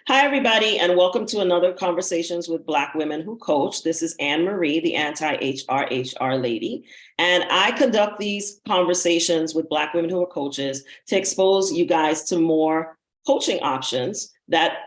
Hi, everybody, and welcome to another Conversations with Black Women Who Coach. This is Anne Marie, the anti-HR lady, and I conduct these conversations with Black women who are coaches to expose you guys to more coaching options that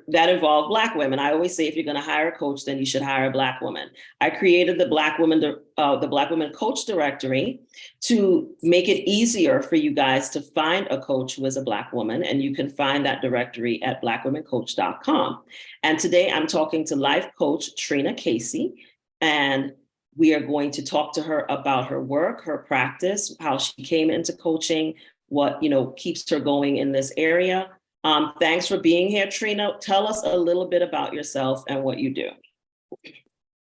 involve Black women. I always say if you're going to hire a coach, then you should hire a Black woman. I created the BlackWomen Coach Directory to make it easier for you guys to find a coach who is a Black woman, and you can find that directory at BlackWomenCoach.com. And today I'm talking to life coach Trina Casey, and we are going to talk to her about her work, her practice, how she came into coaching, what keeps her going in this area. Thanks for being here, Trina. Tell us a little bit about yourself and what you do.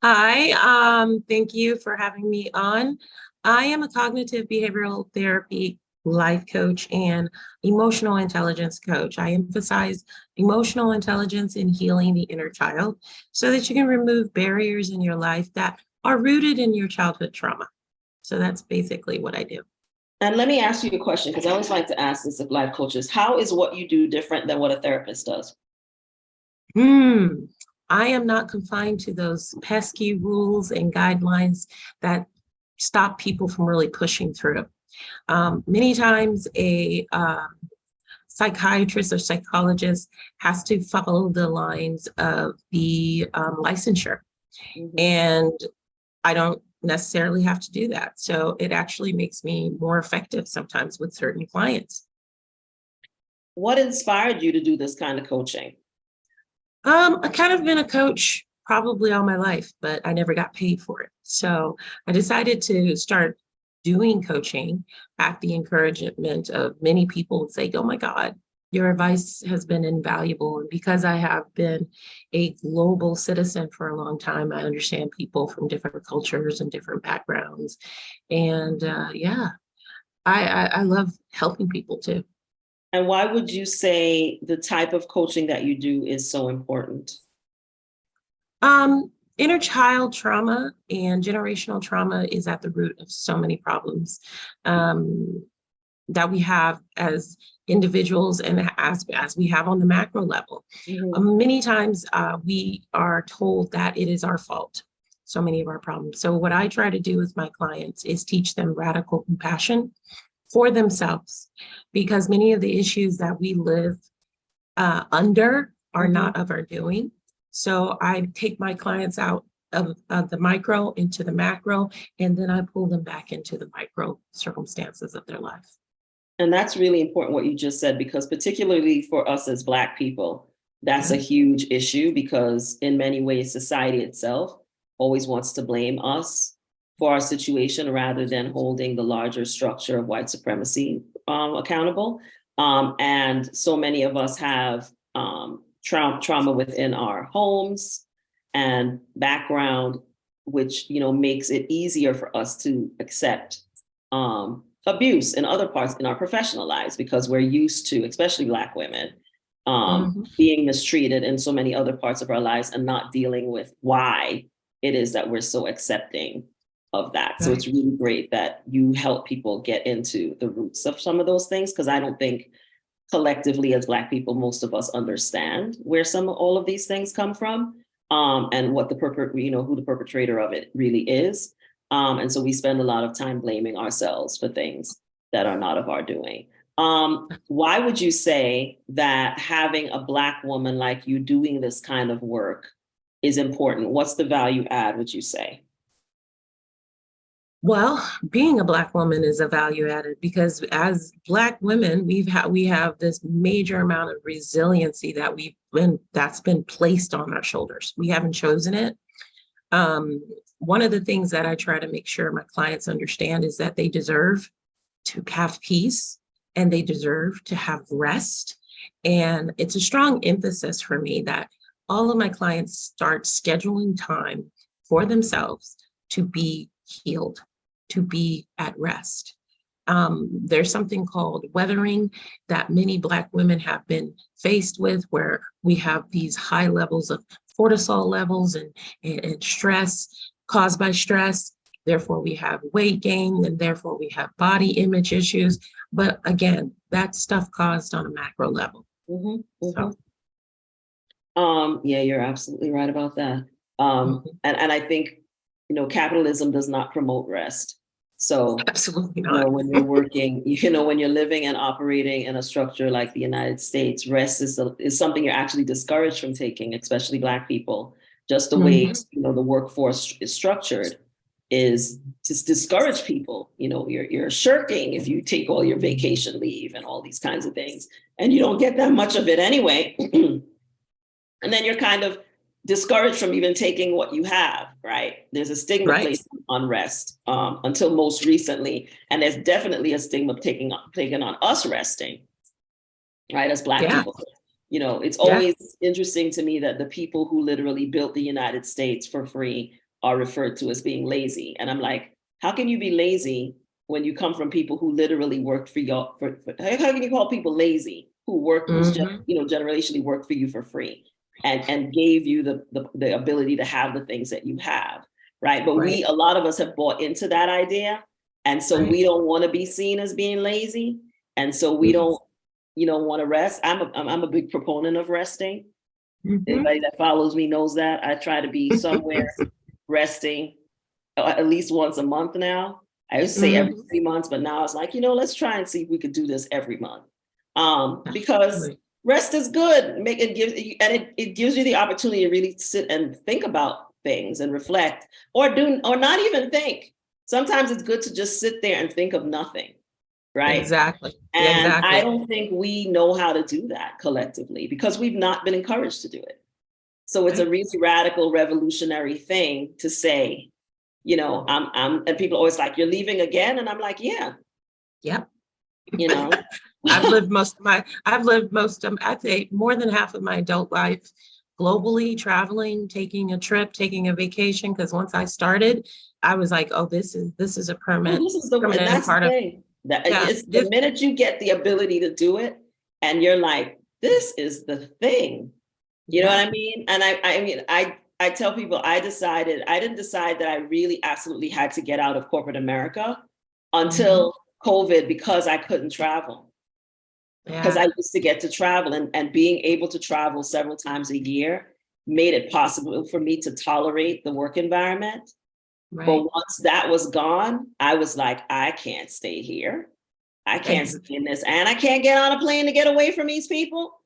Hi, thank you for having me on. I am a cognitive behavioral therapy life coach and emotional intelligence coach. I emphasize emotional intelligence in healing the inner child so that you can remove barriers in your life that are rooted in your childhood trauma. So that's basically what I do. And let me ask you a question, because I always like to ask this of life coaches. How is what you do different than what a therapist does? I am not confined to those pesky rules and guidelines that stop people from really pushing through. Many times a psychiatrist or psychologist has to follow the lines of the licensure. Mm-hmm. And I don't necessarily have to do that. So it actually makes me more effective sometimes with certain clients. What inspired you to do this kind of coaching? I kind of been a coach probably all my life, but I never got paid for it. So I decided to start doing coaching at the encouragement of many people saying, oh my God, your advice has been invaluable. And because I have been a global citizen for a long time, I understand people from different cultures and different backgrounds. And I love helping people too. And why would you say the type of coaching that you do is so important? Inner child trauma and generational trauma is at the root of so many problems that we have as individuals and as we have on the macro level. Mm-hmm. Many times we are told that it is our fault, so many of our problems. So what I try to do with my clients is teach them radical compassion for themselves, because many of the issues that we live under are mm-hmm. not of our doing. So I take my clients out of the micro into the macro, and then I pull them back into the micro circumstances of their life. And that's really important what you just said, because particularly for us as Black people, that's mm-hmm. a huge issue, because in many ways, society itself always wants to blame us for our situation rather than holding the larger structure of white supremacy accountable. And so many of us have trauma within our homes and background, which makes it easier for us to accept abuse in other parts in our professional lives, because we're used to, especially Black women, mm-hmm. being mistreated in so many other parts of our lives and not dealing with why it is that we're so accepting of that. Right. So it's really great that you help people get into the roots of some of those things, because I don't think collectively as Black people, most of us understand where all of these things come from, and what who the perpetrator of it really is. And so we spend a lot of time blaming ourselves for things that are not of our doing. Why would you say that having a Black woman like you doing this kind of work is important? What's the value add, would you say? Well, being a Black woman is a value added, because as Black women, we have this major amount of resiliency that's been placed on our shoulders. We haven't chosen it. One of the things that I try to make sure my clients understand is that they deserve to have peace and they deserve to have rest. And it's a strong emphasis for me that all of my clients start scheduling time for themselves to be healed, to be at rest. There's something called weathering that many Black women have been faced with, where we have these high levels of cortisol levels and stress caused by stress. Therefore, we have weight gain, and therefore we have body image issues. But again, that stuff caused on a macro level. Mm-hmm, mm-hmm. So Yeah, you're absolutely right about that. And I think, capitalism does not promote rest. So, Absolutely not. when you're working, when you're living and operating in a structure like the United States, rest is something you're actually discouraged from taking, especially Black people. Just the way, the workforce is structured is to discourage people. You're shirking if you take all your vacation leave and all these kinds of things, and you don't get that much of it anyway. And then you're kind of discouraged from even taking what you have, right? There's a stigma placed on rest until most recently. And there's definitely a stigma taken on us resting, right? As Black people. It's always interesting to me that the people who literally built the United States for free are referred to as being lazy. And I'm like, how can you be lazy when you come from people who literally worked for y'all? How can you call people lazy who generationally worked for you for free? And gave you the ability to have the things that you have, right? But a lot of us have bought into that idea. And so we don't want to be seen as being lazy. And so we don't, want to rest. I'm a big proponent of resting. Anybody that follows me knows that. I try to be somewhere resting at least once a month now. I used to say every 3 months, but now it's like, let's try and see if we could do this every month. Because rest is good. It gives you the opportunity to really sit and think about things and reflect, or not even think. Sometimes it's good to just sit there and think of nothing, right? Exactly. And I don't think we know how to do that collectively because we've not been encouraged to do it. So it's a really radical, revolutionary thing to say, and people are always like, you're leaving again, and I'm like, yeah. Yep. I'd say more than half of my adult life globally, traveling, taking a trip, taking a vacation. Because once I started, I was like, oh, this is a permanent, permanent part of it. It's the minute you get the ability to do it, and you're like, this is the thing. You know what I mean? And I tell people, I didn't decide that I really absolutely had to get out of corporate America until COVID, because I couldn't travel. Because I used to get to travel, and being able to travel several times a year made it possible for me to tolerate the work environment. But once that was gone, I was like, I can't stay here. I can't stay in this, and I can't get on a plane to get away from these people.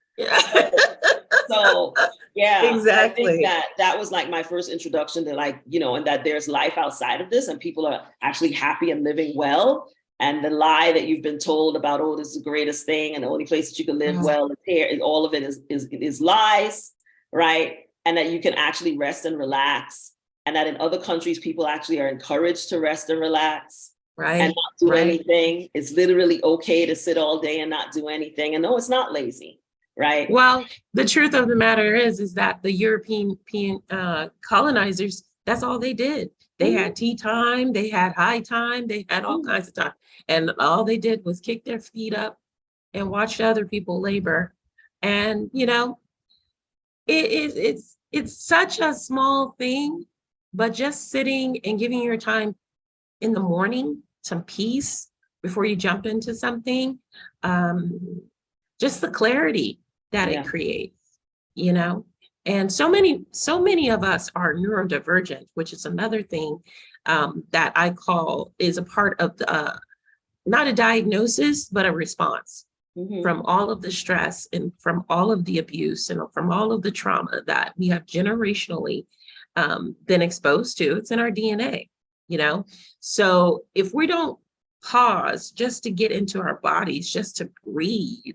So exactly. I think that was like my first introduction to and that there's life outside of this, and people are actually happy and living well. And the lie that you've been told about, oh, this is the greatest thing, and the only place that you can live well is here, and all of it is lies, right? And that you can actually rest and relax, and that in other countries, people actually are encouraged to rest and relax, and not do anything. It's literally okay to sit all day and not do anything. And no, it's not lazy, right? Well, the truth of the matter is that the European colonizers, that's all they did. They had tea time, they had high time, they had all kinds of time. And all they did was kick their feet up and watch other people labor. And, it's such a small thing, but just sitting and giving your time in the morning, some peace before you jump into something, just the clarity that it creates, And so many of us are neurodivergent, which is another thing that I call is a part of the, not a diagnosis, but a response from all of the stress and from all of the abuse and from all of the trauma that we have generationally been exposed to. It's in our DNA, So if we don't pause just to get into our bodies, just to breathe,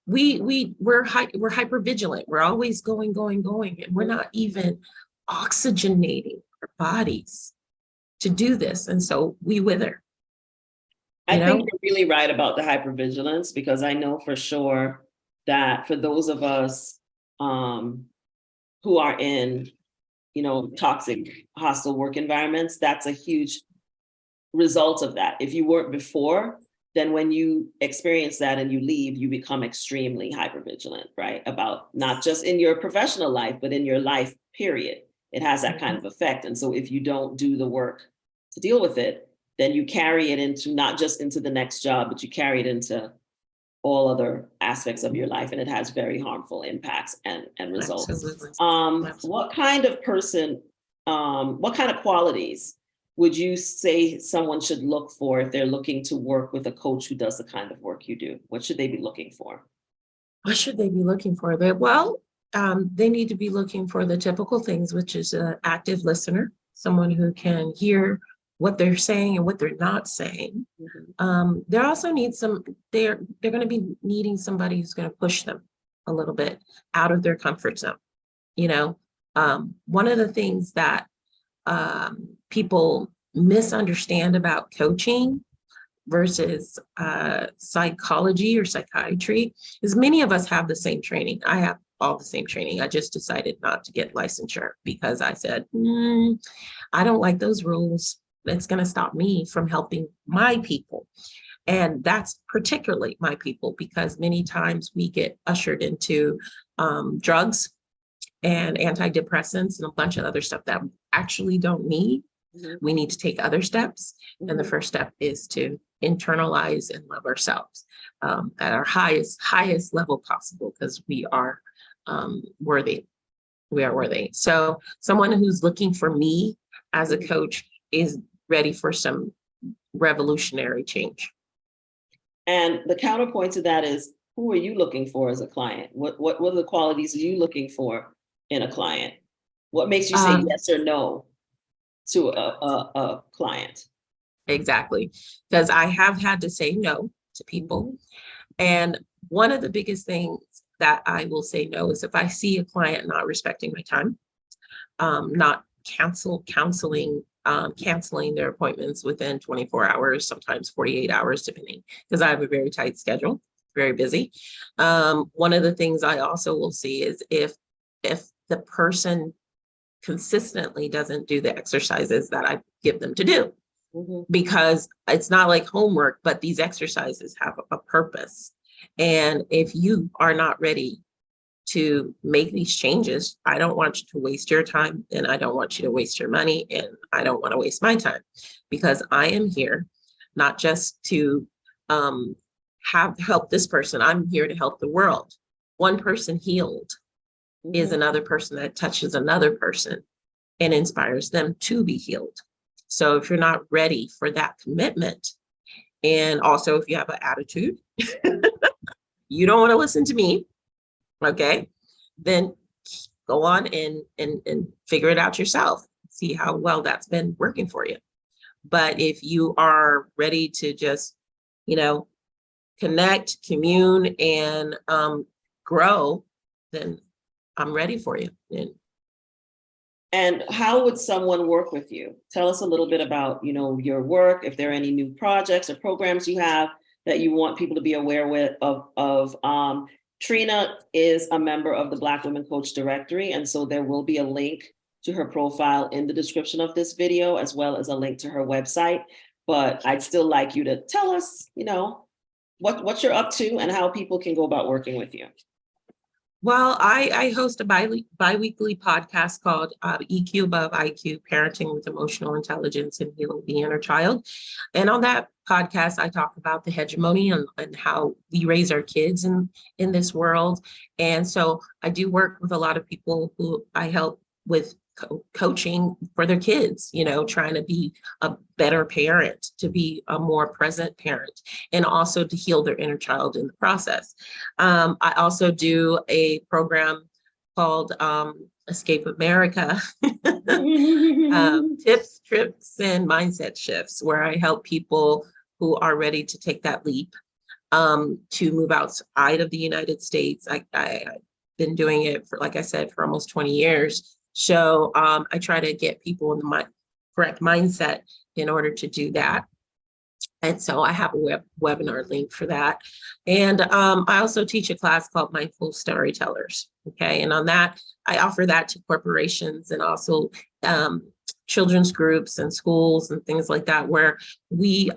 we're hyper vigilant. We're always going, and we're not even oxygenating our bodies to do this. And so we wither. I think you're really right about the hypervigilance, because I know for sure that for those of us who are in, toxic, hostile work environments, that's a huge result of that. If you weren't before, then when you experience that and you leave, you become extremely hypervigilant, right? About not just in your professional life, but in your life, period. It has that kind of effect. And so if you don't do the work to deal with it, then you carry it into not just into the next job, but you carry it into all other aspects of your life, and it has very harmful impacts and results. Absolutely. What kind of person, what kind of qualities would you say someone should look for if they're looking to work with a coach who does the kind of work you do? What should they be looking for? What should they be looking for? They need to be looking for the typical things, which is an active listener, someone who can hear what they're saying and what they're not saying. They also need they're going to be needing somebody who's going to push them a little bit out of their comfort zone. One of the things that people misunderstand about coaching versus psychology or psychiatry is many of us have the same training. I have all the same training. I just decided not to get licensure because I said, I don't like those rules. It's going to stop me from helping my people. And that's particularly my people, because many times we get ushered into drugs and antidepressants and a bunch of other stuff that we actually don't need. We need to take other steps. And the first step is to internalize and love ourselves at our highest level possible, because we are worthy. We are worthy. So someone who's looking for me as a coach is ready for some revolutionary change. And the counterpoint to that is, who are you looking for as a client? What are the qualities are you looking for in a client? What makes you say yes or no to a client? Exactly. Because I have had to say no to people. And one of the biggest things that I will say no is if I see a client not respecting my time, not canceling their appointments within 24 hours, sometimes 48 hours, depending, because I have a very tight schedule, very busy. One of the things I also will see is if the person consistently doesn't do the exercises that I give them to do, because it's not like homework, but these exercises have a purpose. And if you are not ready to make these changes, I don't want you to waste your time, and I don't want you to waste your money, and I don't want to waste my time, because I am here not just to help this person. I'm here to help the world. One person healed is another person that touches another person and inspires them to be healed. So if you're not ready for that commitment, and also if you have an attitude, you don't want to listen to me, okay, then go on and figure it out yourself. See how well that's been working for you. But if you are ready to just, connect, commune, and grow, then I'm ready for you. And how would someone work with you? Tell us a little bit about, your work, if there are any new projects or programs you have that you want people to be aware of. Trina is a member of the BlackWomen Coach Directory, and so there will be a link to her profile in the description of this video, as well as a link to her website. But I'd still like you to tell us, what you're up to and how people can go about working with you. Well, I host a bi-weekly podcast called EQ Above IQ, Parenting with Emotional Intelligence and Healing the Inner Child. And on that podcast, I talk about the hegemony and how we raise our kids in this world. And so I do work with a lot of people who I help with coaching for their kids, trying to be a better parent, to be a more present parent, and also to heal their inner child in the process. I also do a program called Escape America, tips, trips, and mindset shifts, where I help people who are ready to take that leap to move outside of the United States. I've been doing it for, like I said, for almost 20 years. So I try to get people in the correct mindset in order to do that. And so I have a webinar link for that. And I also teach a class called Mindful Storytellers. Okay. And on that, I offer that to corporations and also children's groups and schools and things like that, where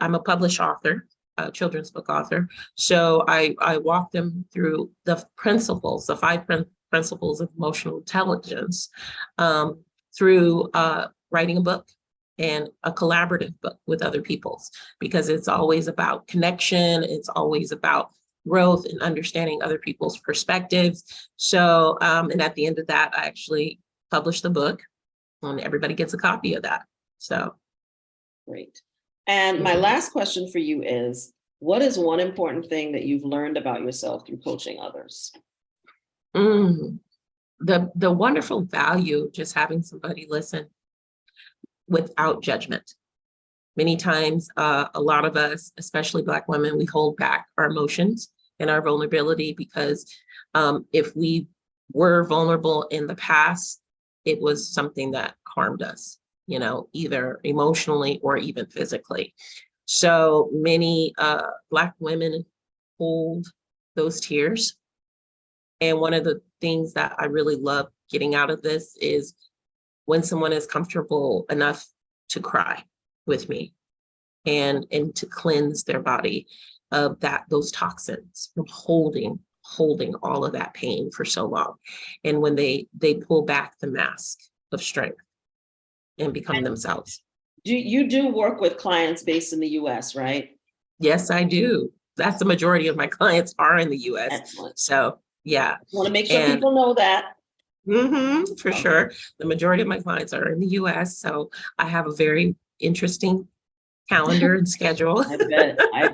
I'm a published author, a children's book author. So I walk them through the 5 principles of emotional intelligence through writing a book and a collaborative book with other people's, because it's always about connection. It's always about growth and understanding other people's perspectives. So, and at the end of that, I actually published the book, and everybody gets a copy of that. So. Great. And my last question for you is, what is one important thing that you've learned about yourself through coaching others? The wonderful value, just having somebody listen without judgment. Many times, a lot of us, especially Black women, we hold back our emotions and our vulnerability because if we were vulnerable in the past, it was something that harmed us, you know, either emotionally or even physically. So many Black women hold those tears. And one of the things that I really love getting out of this is when someone is comfortable enough to cry with me and to cleanse their body of those toxins from holding all of that pain for so long. And when they pull back the mask of strength and become themselves. You do work with clients based in the US, right? Yes, I do. That's the majority of my clients are in the US. Excellent. So yeah. I want to make sure people know that. For sure. The majority of my clients are in the US. So I have a very interesting calendar and schedule. I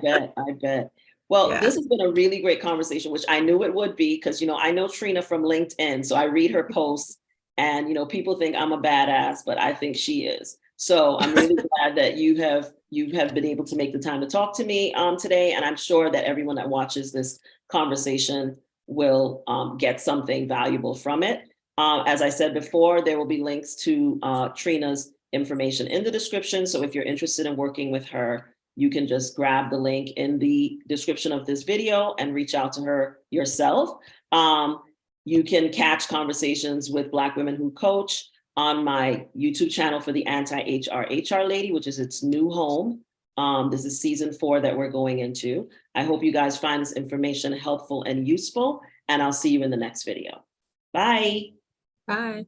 bet. Well, Yeah. this has been a really great conversation, which I knew it would be, because, you know, I know Trina from LinkedIn, so I read her posts and, you know, people think I'm a badass, but I think she is. So I'm really glad that you have been able to make the time to talk to me today. And I'm sure that everyone that watches this conversation will get something valuable from it. As I said before, there will be links to Trina's information in the description. So if you're interested in working with her, you can just grab the link in the description of this video and reach out to her yourself. You can catch conversations with Black Women Who Coach on my YouTube channel for the Anti-HR Lady, which is its new home. This is season 4 that we're going into. I hope you guys find this information helpful and useful, and I'll see you in the next video. Bye. Bye.